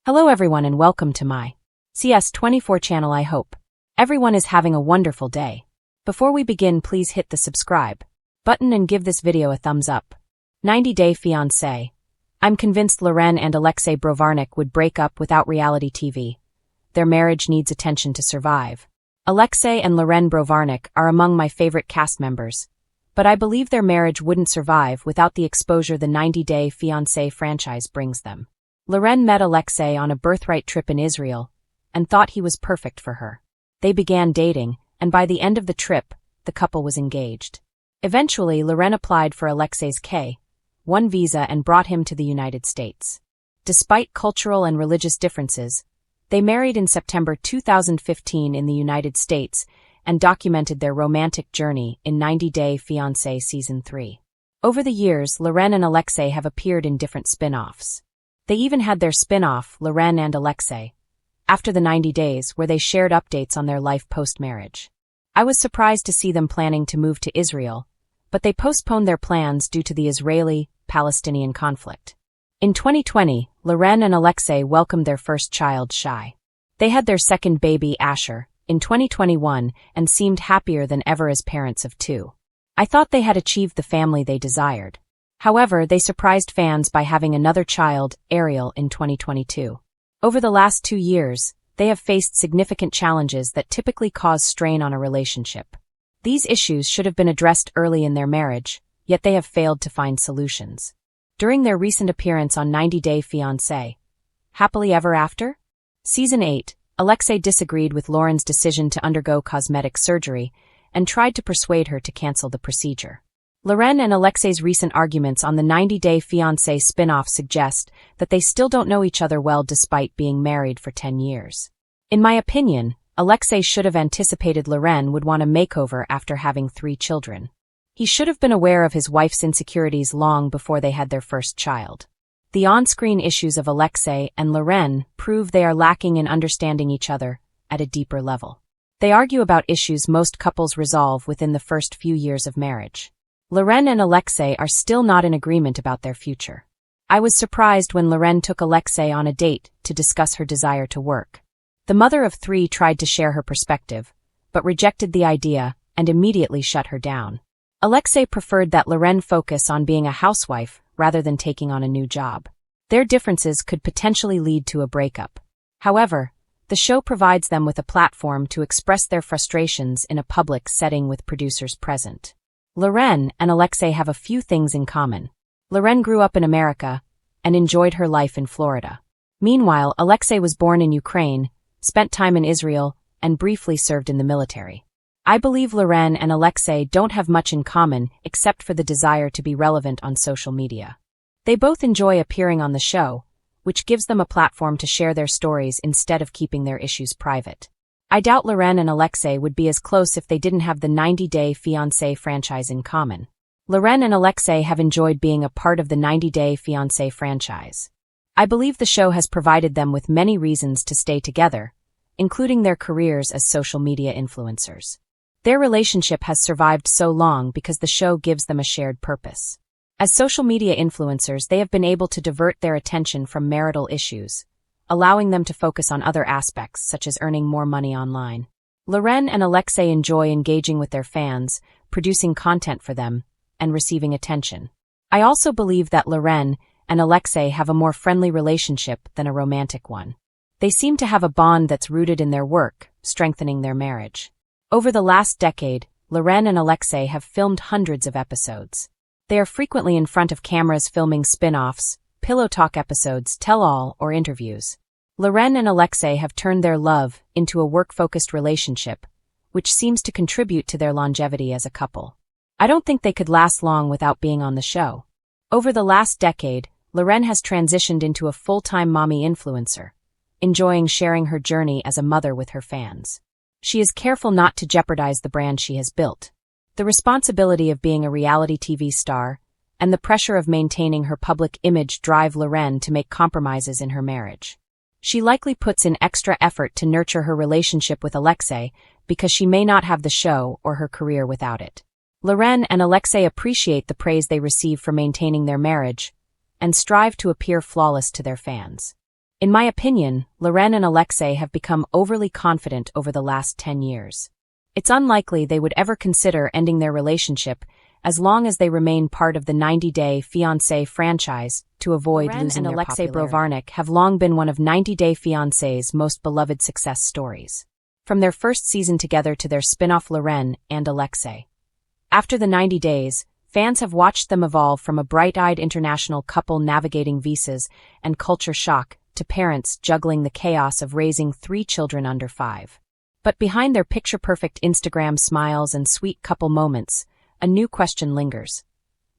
Hello everyone and welcome to my CS24 channel. I hope everyone is having a wonderful day. Before we begin, please hit the subscribe button and give this video a thumbs up. 90-Day Fiancé. I'm convinced Loren and Alexei would break up without reality TV. Their marriage needs attention to survive. Alexei and Loren are among my favorite cast members, but I believe their marriage wouldn't survive without the exposure the 90-Day Fiancé franchise brings them. Loren met Alexei on a birthright trip in Israel and thought he was perfect for her. They began dating, and by the end of the trip, the couple was engaged. Eventually, Loren applied for Alexei's K-1 visa and brought him to the United States. Despite cultural and religious differences, they married in September 2015 in the United States and documented their romantic journey in 90-Day Fiancé Season 3. Over the years, Loren and Alexei have appeared in different spin-offs. They even had their spin-off, Loren and Alexei, after the 90 days, where they shared updates on their life post-marriage. I was surprised to see them planning to move to Israel, but they postponed their plans due to the Israeli-Palestinian conflict. In 2020, Loren and Alexei welcomed their first child, Shai. They had their second baby, Asher, in 2021 and seemed happier than ever as parents of two. I thought they had achieved the family they desired. However, they surprised fans by having another child, Ariel, in 2022. Over the last 2 years, they have faced significant challenges that typically cause strain on a relationship. These issues should have been addressed early in their marriage, yet they have failed to find solutions. During their recent appearance on 90-Day Fiancé, Happily Ever After? Season 8, Alexei disagreed with Loren's decision to undergo cosmetic surgery and tried to persuade her to cancel the procedure. Loren and Alexei's recent arguments on the 90-Day Fiancé spin-off suggest that they still don't know each other well despite being married for 10 years. In my opinion, Alexei should have anticipated Loren would want a makeover after having 3 children. He should have been aware of his wife's insecurities long before they had their first child. The on-screen issues of Alexei and Loren prove they are lacking in understanding each other at a deeper level. They argue about issues most couples resolve within the first few years of marriage. Loren and Alexei are still not in agreement about their future. I was surprised when Loren took Alexei on a date to discuss her desire to work. The mother of 3 tried to share her perspective, but rejected the idea and immediately shut her down. Alexei preferred that Loren focus on being a housewife rather than taking on a new job. Their differences could potentially lead to a breakup. However, the show provides them with a platform to express their frustrations in a public setting with producers present. Loren and Alexei have a few things in common. Loren grew up in America and enjoyed her life in Florida. Meanwhile, Alexei was born in Ukraine, spent time in Israel, and briefly served in the military. I believe Loren and Alexei don't have much in common except for the desire to be relevant on social media. They both enjoy appearing on the show, which gives them a platform to share their stories instead of keeping their issues private. I doubt Loren and Alexei would be as close if they didn't have the 90-Day Fiancé franchise in common. Loren and Alexei have enjoyed being a part of the 90-Day Fiancé franchise. I believe the show has provided them with many reasons to stay together, including their careers as social media influencers. Their relationship has survived so long because the show gives them a shared purpose. As social media influencers, they have been able to divert their attention from marital issues, allowing them to focus on other aspects such as earning more money online. Loren and Alexei enjoy engaging with their fans, producing content for them, and receiving attention. I also believe that Loren and Alexei have a more friendly relationship than a romantic one. They seem to have a bond that's rooted in their work, strengthening their marriage. Over the last decade, Loren and Alexei have filmed hundreds of episodes. They are frequently in front of cameras filming spin-offs, pillow talk episodes, tell-all, or interviews. Loren and Alexei have turned their love into a work-focused relationship, which seems to contribute to their longevity as a couple. I don't think they could last long without being on the show. Over the last decade, Loren has transitioned into a full-time mommy influencer, enjoying sharing her journey as a mother with her fans. She is careful not to jeopardize the brand she has built. The responsibility of being a reality TV star and the pressure of maintaining her public image drive Loren to make compromises in her marriage. She likely puts in extra effort to nurture her relationship with Alexei because she may not have the show or her career without it. Loren and Alexei appreciate the praise they receive for maintaining their marriage and strive to appear flawless to their fans. In my opinion, Loren and Alexei have become overly confident over the last 10 years. It's unlikely they would ever consider ending their relationship as long as they remain part of the 90-Day Fiancé franchise to avoid Loren losing and their Alexei popularity. Have long been one of 90-Day Fiancé's most beloved success stories. From their first season together to their spin-off Loren and Alexei. After the 90 days, fans have watched them evolve from a bright-eyed international couple navigating visas and culture shock to parents juggling the chaos of raising 3 children under 5. But behind their picture-perfect Instagram smiles and sweet couple moments, a new question lingers.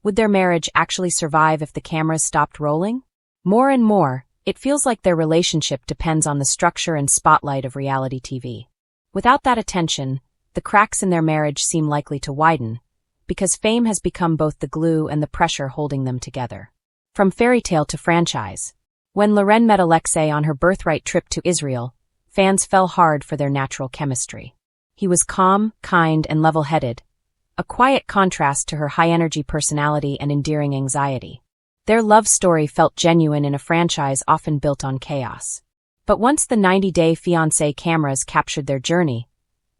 Would their marriage actually survive if the cameras stopped rolling? More and more, it feels like their relationship depends on the structure and spotlight of reality TV. Without that attention, the cracks in their marriage seem likely to widen, because fame has become both the glue and the pressure holding them together. From fairy tale to franchise. When Loren met Alexei on her birthright trip to Israel, fans fell hard for their natural chemistry. He was calm, kind, and level-headed, a quiet contrast to her high-energy personality and endearing anxiety. Their love story felt genuine in a franchise often built on chaos. But once the 90-Day Fiancé cameras captured their journey,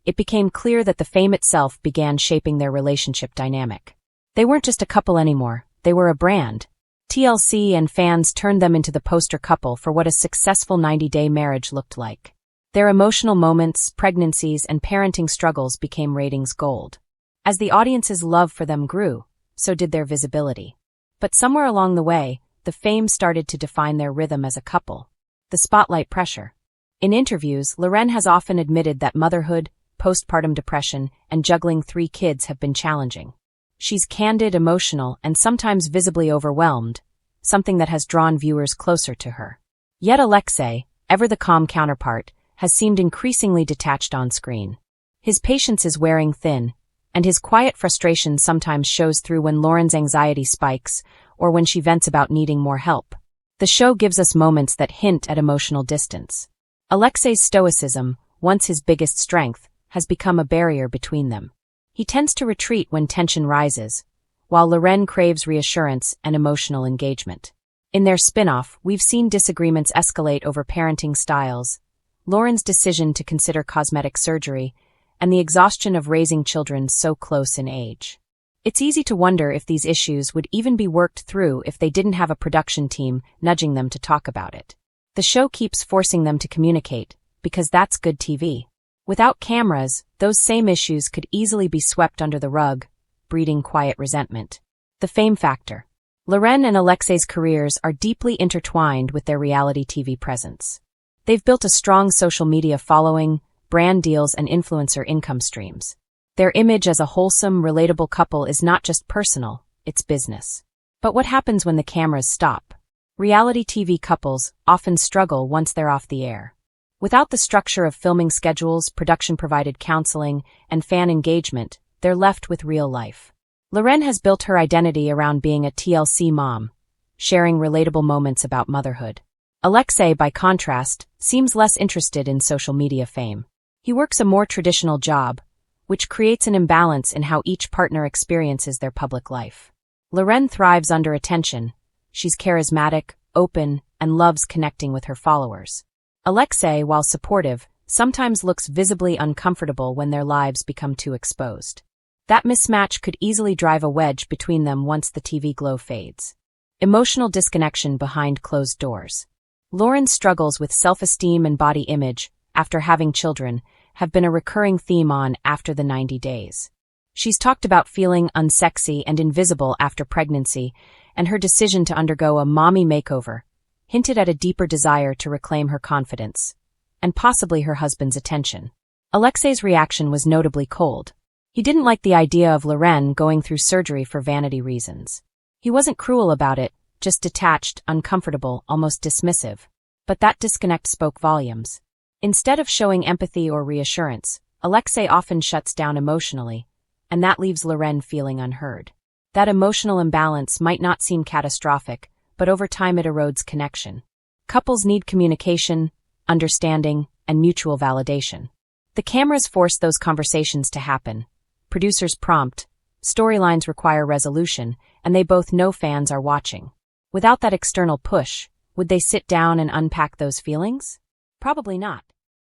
it became clear that the fame itself began shaping their relationship dynamic. They weren't just a couple anymore, they were a brand. TLC and fans turned them into the poster couple for what a successful 90-day marriage looked like. Their emotional moments, pregnancies, and parenting struggles became ratings gold. As the audience's love for them grew, so did their visibility. But somewhere along the way, the fame started to define their rhythm as a couple. The spotlight pressure. In interviews, Loren has often admitted that motherhood, postpartum depression, and juggling 3 kids have been challenging. She's candid, emotional, and sometimes visibly overwhelmed, something that has drawn viewers closer to her. Yet Alexei, ever the calm counterpart, has seemed increasingly detached on screen. His patience is wearing thin, and his quiet frustration sometimes shows through when Loren's anxiety spikes or when she vents about needing more help. The show gives us moments that hint at emotional distance. Alexei's stoicism, once his biggest strength, has become a barrier between them. He tends to retreat when tension rises, while Loren craves reassurance and emotional engagement. In their spin-off, we've seen disagreements escalate over parenting styles, Loren's decision to consider cosmetic surgery, and the exhaustion of raising children so close in age. It's easy to wonder if these issues would even be worked through if they didn't have a production team nudging them to talk about it. The show keeps forcing them to communicate, because that's good TV. Without cameras, those same issues could easily be swept under the rug, breeding quiet resentment. The fame factor. Loren and Alexei's careers are deeply intertwined with their reality TV presence. They've built a strong social media following, brand deals, and influencer income streams. Their image as a wholesome, relatable couple is not just personal, it's business. But what happens when the cameras stop? Reality TV couples often struggle once they're off the air. Without the structure of filming schedules, production-provided counseling, and fan engagement, they're left with real life. Loren has built her identity around being a TLC mom, sharing relatable moments about motherhood. Alexei, by contrast, seems less interested in social media fame. He works a more traditional job, which creates an imbalance in how each partner experiences their public life. Loren thrives under attention. She's charismatic, open, and loves connecting with her followers. Alexei, while supportive, sometimes looks visibly uncomfortable when their lives become too exposed. That mismatch could easily drive a wedge between them once the TV glow fades. Emotional disconnection behind closed doors. Loren's struggles with self-esteem and body image, after having children, have been a recurring theme on After the 90 Days. She's talked about feeling unsexy and invisible after pregnancy, and her decision to undergo a mommy makeover hinted at a deeper desire to reclaim her confidence, and possibly her husband's attention. Alexei's reaction was notably cold. He didn't like the idea of Loren going through surgery for vanity reasons. He wasn't cruel about it, just detached, uncomfortable, almost dismissive. But that disconnect spoke volumes. Instead of showing empathy or reassurance, Alexei often shuts down emotionally, and that leaves Loren feeling unheard. That emotional imbalance might not seem catastrophic, but over time it erodes connection. Couples need communication, understanding, and mutual validation. The cameras force those conversations to happen. Producers prompt, storylines require resolution, and they both know fans are watching. Without that external push, Would they sit down and unpack those feelings? Probably not.